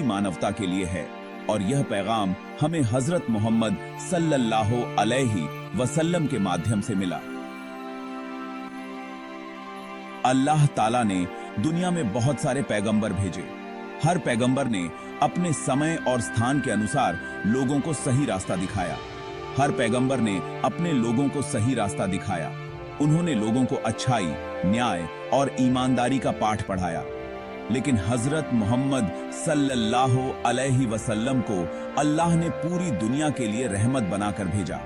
मानवता के लिए है और यह पैगाम हमें हजरत मोहम्मद सल्लल्लाहु अलैहि वसल्लम के माध्यम से मिला। अल्लाह ताला ने दुनिया में बहुत सारे पैगंबर भेजे। हर पैगंबर ने अपने समय और स्थान के अनुसार लोगों को सही रास्ता दिखाया। हर पैगंबर ने अपने लोगों को सही रास्ता दिखाया। उन्होंने लोगों को अच्छाई, न्याय और ईमानदारी का पाठ पढ़ाया। लेकिन हजरत मोहम्मद सल्लल्लाहु अलैहि वसल्लम को अल्लाह ने पूरी दुनिया के लिए रहमत बनाकर भेजा।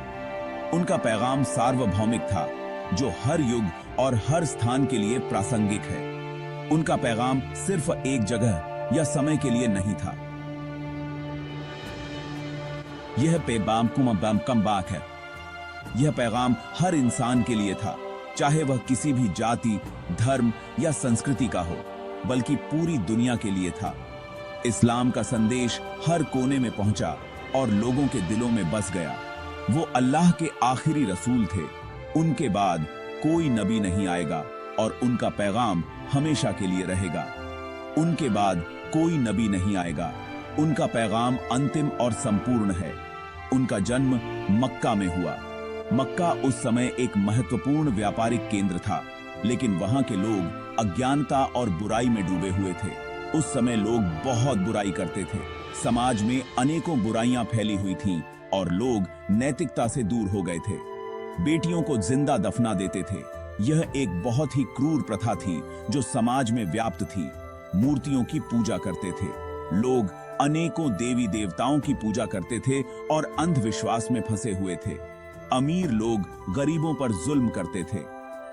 उनका पैगाम सार्वभौमिक था, जो हर युग और हर स्थान के लिए प्रासंगिक है। उनका पैगाम सिर्फ एक जगह या समय के लिए नहीं था। यह पैगाम कमबाक है। यह पैगाम हर इंसान के लिए था, चाहे वह किसी भी जाति, धर्म या संस्कृति का हो, बल्कि पूरी दुनिया के लिए था। इस्लाम का संदेश हर कोने में पहुंचा और लोगों के दिलों में बस गया। वो अल्लाह के आखिरी रसूल थे। उनके बाद कोई नबी नहीं आएगा और उनका पैगाम हमेशा के लिए रहेगा। उनके बाद कोई नबी नहीं आएगा। उनका पैगाम अंतिम और संपूर्ण है। उनका जन्म मक्का में हुआ। मक्का उस समय एक महत्वपूर्ण व्यापारिक केंद्र था, लेकिन वहां के लोग अज्ञानता और बुराई में डूबे हुए थे। उस समय लोग बहुत बुराई करते थे। समाज में अनेकों बुराइयां फैली हुई थीं और लोग नैतिकता से दूर हो गए थे। बेटियों को जिंदा दफना देते थे। यह एक बहुत ही क्रूर प्रथा थी जो समाज में व्याप्त थी। मूर्तियों की पूजा करते थे। लोग अनेकों देवी देवताओं की पूजा करते थे और अंधविश्वास में फंसे हुए थे। अमीर लोग गरीबों पर जुल्म करते थे।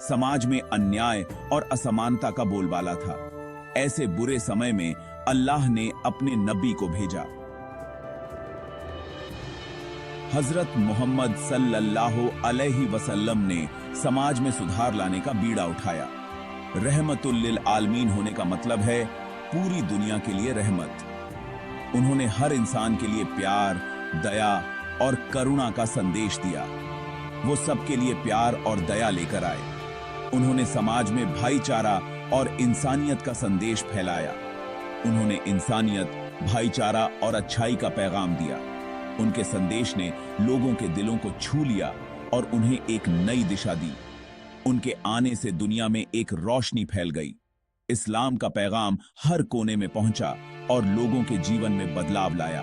समाज में अन्याय और असमानता का बोलबाला था। ऐसे बुरे समय में अल्लाह ने अपने नबी को भेजा। हजरत मोहम्मद सल्लल्लाहु अलैहि वसल्लम ने समाज में सुधार लाने का बीड़ा उठाया। रहमतुल लिल आलमीन होने का मतलब है पूरी दुनिया के लिए रहमत। उन्होंने हर इंसान के लिए प्यार, दया और करुणा का संदेश दिया। वो सबके लिए प्यार और दया लेकर आए। उन्होंने समाज में भाईचारा और इंसानियत का संदेश फैलाया। उन्होंने इंसानियत, भाईचारा और अच्छाई का पैगाम दिया। उनके संदेश ने लोगों के दिलों को छू लिया और उन्हें एक नई दिशा दी। उनके आने से दुनिया में एक रोशनी फैल गई। इस्लाम का पैगाम हर कोने में पहुंचा और लोगों के जीवन में बदलाव लाया।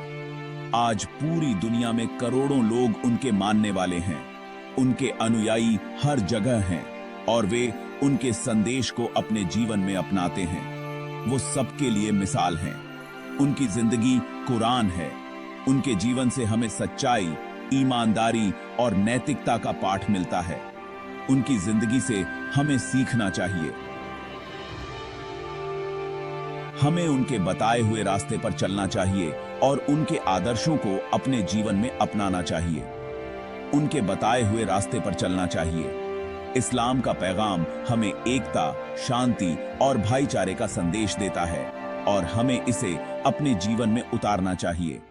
आज पूरी दुनिया में करोड़ों लोग उनके मानने वाले हैं। उनके अनुयायी हर जगह हैं और वे उनके संदेश को अपने जीवन में अपनाते हैं। वो सबके लिए मिसाल हैं। उनकी जिंदगी कुरान है। उनके जीवन से हमें सच्चाई, ईमानदारी और नैतिकता का पाठ मिलता है। उनकी जिंदगी से हमें सीखना चाहिए। हमें उनके बताए हुए रास्ते पर चलना चाहिए और उनके आदर्शों को अपने जीवन में अपनाना चाहिए। उनके बताए हुए रास्ते पर चलना चाहिए। इस्लाम का पैगाम हमें एकता, शांति और भाईचारे का संदेश देता है और हमें इसे अपने जीवन में उतारना चाहिए।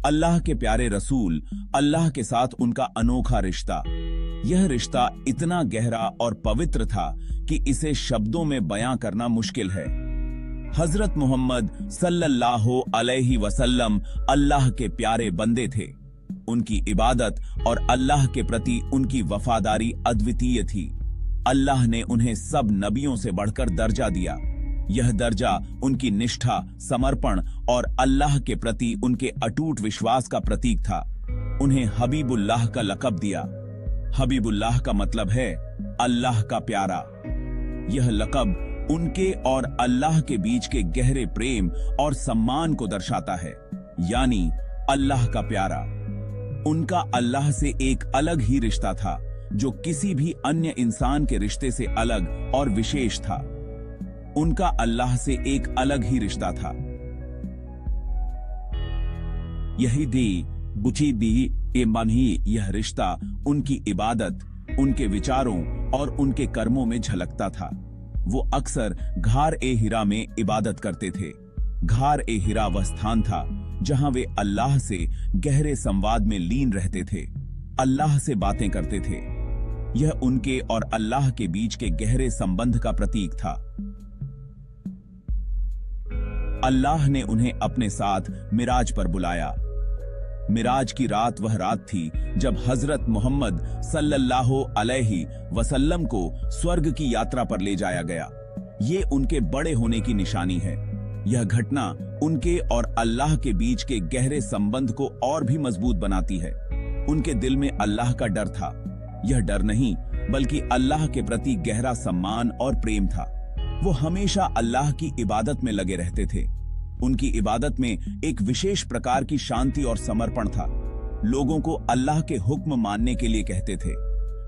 अल्लाह के प्यारे रसूल, अल्लाह के साथ उनका अनोखा रिश्ता। यह रिश्ता इतना गहरा और पवित्र था कि इसे शब्दों में बयां करना मुश्किल है। हजरत मोहम्मद सल्लल्लाहु अलैहि वसल्लम अल्लाह के प्यारे बंदे थे। उनकी इबादत और अल्लाह के प्रति उनकी वफादारी अद्वितीय थी। अल्लाह ने उन्हें सब नबियों से बढ़कर दर्जा दिया। यह दर्जा उनकी निष्ठा, समर्पण और अल्लाह के प्रति उनके अटूट विश्वास का प्रतीक था। उन्हें हबीबुल्लाह का लक़ब दिया। हबीबुल्लाह का मतलब है अल्लाह का प्यारा। यह लक़ब उनके और अल्लाह के बीच के गहरे प्रेम और सम्मान को दर्शाता है, यानी अल्लाह का प्यारा। उनका अल्लाह से एक अलग ही रिश्ता था, जो किसी भी अन्य इंसान के रिश्ते से अलग और विशेष था। उनका अल्लाह से एक अलग ही रिश्ता था। यही दी बुची दी ए मन ही यह रिश्ता उनकी इबादत, उनके विचारों और उनके कर्मों में झलकता था। वो अक्सर घार ए हिरा में इबादत करते थे। घार ए हिरा वह स्थान था जहां वे अल्लाह से गहरे संवाद में लीन रहते थे, अल्लाह से बातें करते थे। यह उनके और अल्लाह के बीच के गहरे संबंध का प्रतीक था। अल्लाह ने उन्हें अपने साथ मिराज पर बुलाया। मिराज की रात वह रात थी जब हजरत मोहम्मद सल्लल्लाहु अलैहि वसल्लम को स्वर्ग की यात्रा पर ले जाया गया। ये उनके बड़े होने की निशानी है। यह घटना उनके और अल्लाह के बीच के गहरे संबंध को और भी मजबूत बनाती है। उनके दिल में अल्लाह का डर था। यह डर नहीं बल्कि अल्लाह के प्रति गहरा सम्मान और प्रेम था। वो हमेशा अल्लाह की इबादत में लगे रहते थे। उनकी इबादत में एक विशेष प्रकार की शांति और समर्पण था। लोगों को अल्लाह के हुक्म मानने के लिए कहते थे।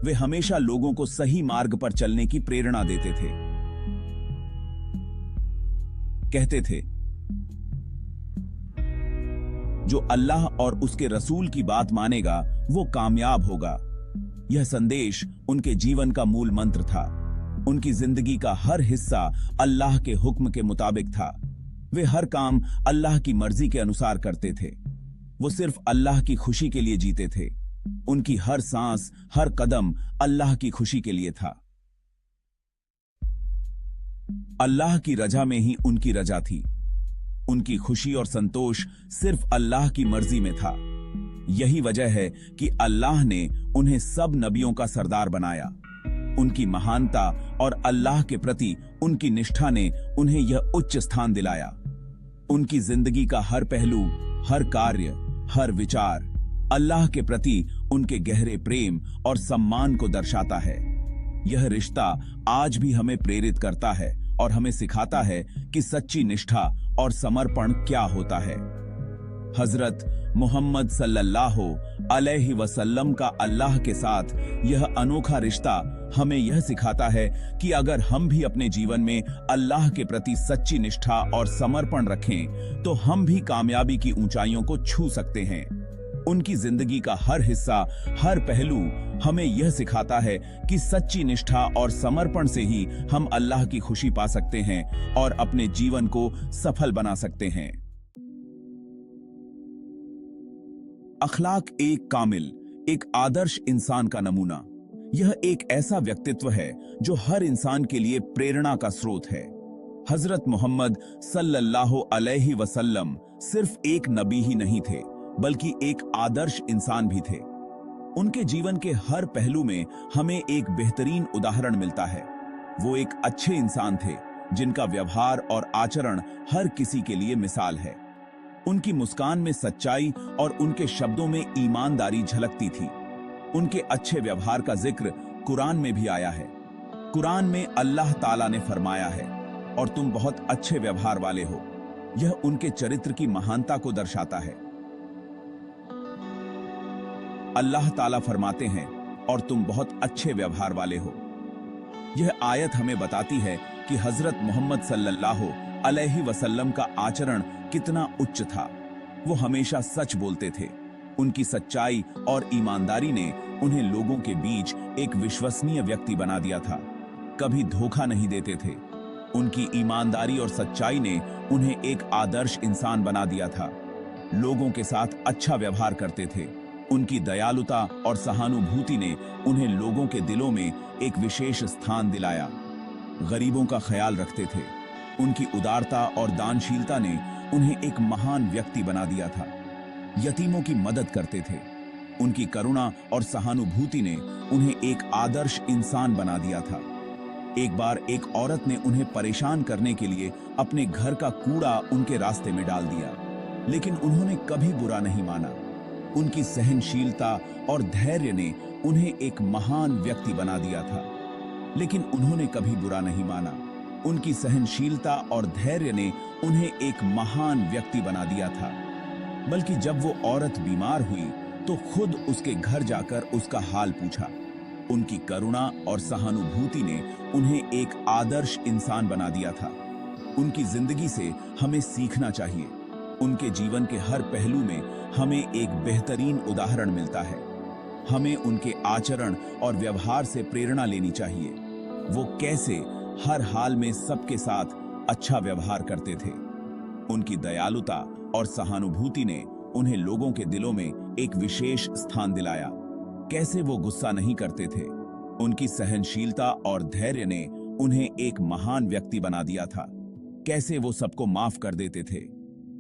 वे हमेशा लोगों को सही मार्ग पर चलने की प्रेरणा देते थे। कहते थे, जो अल्लाह और उसके रसूल की बात मानेगा वो कामयाब होगा। यह संदेश उनके जीवन का मूल मंत्र था। उनकी जिंदगी का हर हिस्सा अल्लाह के हुक्म के मुताबिक था। वे हर काम अल्लाह की मर्जी के अनुसार करते थे। वो सिर्फ अल्लाह की खुशी के लिए जीते थे। उनकी हर सांस, हर कदम अल्लाह की खुशी के लिए था। अल्लाह की रजा में ही उनकी रजा थी। उनकी खुशी और संतोष सिर्फ अल्लाह की मर्जी में था। यही वजह है कि अल्लाह ने उन्हें सब नबियों का सरदार बनाया। उनकी महानता और अल्लाह के प्रति उनकी निष्ठा ने उन्हें यह उच्च स्थान दिलाया। उनकी जिंदगी का हर पहलू, हर कार्य, हर विचार अल्लाह के प्रति उनके गहरे प्रेम और सम्मान को दर्शाता है। यह रिश्ता आज भी हमें प्रेरित करता है और हमें सिखाता है कि सच्ची निष्ठा और समर्पण क्या होता है। हजरत मोहम्मद सल्लल्लाहु अलैहि वसल्लम का अल्लाह के साथ यह अनोखा रिश्ता हमें यह सिखाता है कि अगर हम भी अपने जीवन में अल्लाह के प्रति सच्ची निष्ठा और समर्पण रखें तो हम भी कामयाबी की ऊंचाइयों को छू सकते हैं। उनकी जिंदगी का हर हिस्सा, हर पहलू हमें यह सिखाता है कि सच्ची निष्ठा और समर्पण से ही हम अल्लाह की खुशी पा सकते हैं और अपने जीवन को सफल बना सकते हैं। अखलाक एक कामिल, एक आदर्श इंसान का नमूना। यह एक ऐसा व्यक्तित्व है जो हर इंसान के लिए प्रेरणा का स्रोत है। हजरत मोहम्मद सल्लल्लाहु अलैहि वसल्लम सिर्फ एक नबी ही नहीं थे बल्कि एक आदर्श इंसान भी थे। उनके जीवन के हर पहलू में हमें एक बेहतरीन उदाहरण मिलता है। वो एक अच्छे इंसान थे जिनका व्यवहार और आचरण हर किसी के लिए मिसाल है। उनकी मुस्कान में सच्चाई और उनके शब्दों में ईमानदारी झलकती थी। उनके अच्छे व्यवहार का जिक्र कुरान में भी आया है। कुरान में अल्लाह ताला ने फरमाया है, और तुम बहुत अच्छे व्यवहार वाले हो। यह उनके चरित्र की महानता को दर्शाता है। अल्लाह ताला फरमाते हैं, और तुम बहुत अच्छे व्यवहार वाले हो। यह आयत हमें बताती है कि हजरत मोहम्मद सल्लल्लाहु अलैहि वसल्लम का आचरण कितना उच्च था। वो हमेशा सच बोलते थे। उनकी सच्चाई और ईमानदारी ने उन्हें लोगों के बीच एक विश्वसनीय व्यक्ति बना दिया था। कभी धोखा नहीं देते थे। उनकी ईमानदारी और सच्चाई ने उन्हें एक आदर्श इंसान बना दिया था। लोगों के साथ अच्छा व्यवहार करते थे। उनकी दयालुता और सहानुभूति ने उन्हें लोगों के दिलों में एक विशेष स्थान दिलाया। गरीबों का ख्याल रखते थे। उनकी उदारता और दानशीलता ने उन्हें एक महान व्यक्ति बना दिया था। यतीमों की मदद करते थे। उनकी करुणा और सहानुभूति ने उन्हें एक आदर्श इंसान बना दिया था। एक बार एक औरत ने उन्हें परेशान करने के लिए अपने घर का कूड़ा उनके रास्ते में डाल दिया, लेकिन उन्होंने कभी बुरा नहीं माना। उनकी सहनशीलता और धैर्य ने उन्हें एक महान व्यक्ति बना दिया था, लेकिन उन्होंने कभी बुरा नहीं माना। उनकी सहनशीलता और धैर्य ने उन्हें एक महान व्यक्ति बना दिया था। बल्कि जब वो औरत बीमार हुई तो खुद उसके घर जाकर उसका हाल पूछा। उनकी करुणा और सहानुभूति ने उन्हें एक आदर्श इंसान बना दिया था। उनकी जिंदगी से हमें सीखना चाहिए। उनके जीवन के हर पहलू में हमें एक बेहतरीन उदाहरण मिलता है। हमें उनके आचरण और व्यवहार से प्रेरणा लेनी चाहिए। वो कैसे हर हाल में सबके साथ अच्छा व्यवहार करते थे। उनकी दयालुता और सहानुभूति ने उन्हें लोगों के दिलों में एक विशेष स्थान दिलाया। कैसे वो गुस्सा नहीं करते थे। उनकी सहनशीलता और धैर्य ने उन्हें एक महान व्यक्ति बना दिया था। कैसे वो सबको माफ कर देते थे।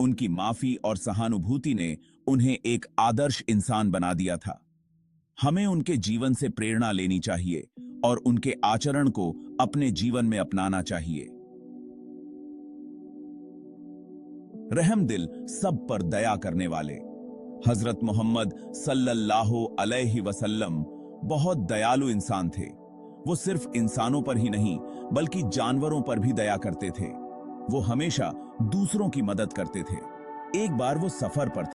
उनकी माफी और सहानुभूति ने उन्हें एक आदर्श इंसान बना दिया था। हमें उनके जीवन से प्रेरणा लेनी चाहिए और उनके आचरण को अपने जीवन में अपनाना चाहिए। रहमदिल, सब पर दया करने वाले। हजरत मोहम्मद सल्लल्लाहु अलैहि वसल्लम बहुत दयालु इंसान थे। वो सिर्फ इंसानों पर ही नहीं बल्कि जानवरों पर भी दया करते थे। वो हमेशा दूसरों की मदद करते थे। एक बार वो सफर पर थे।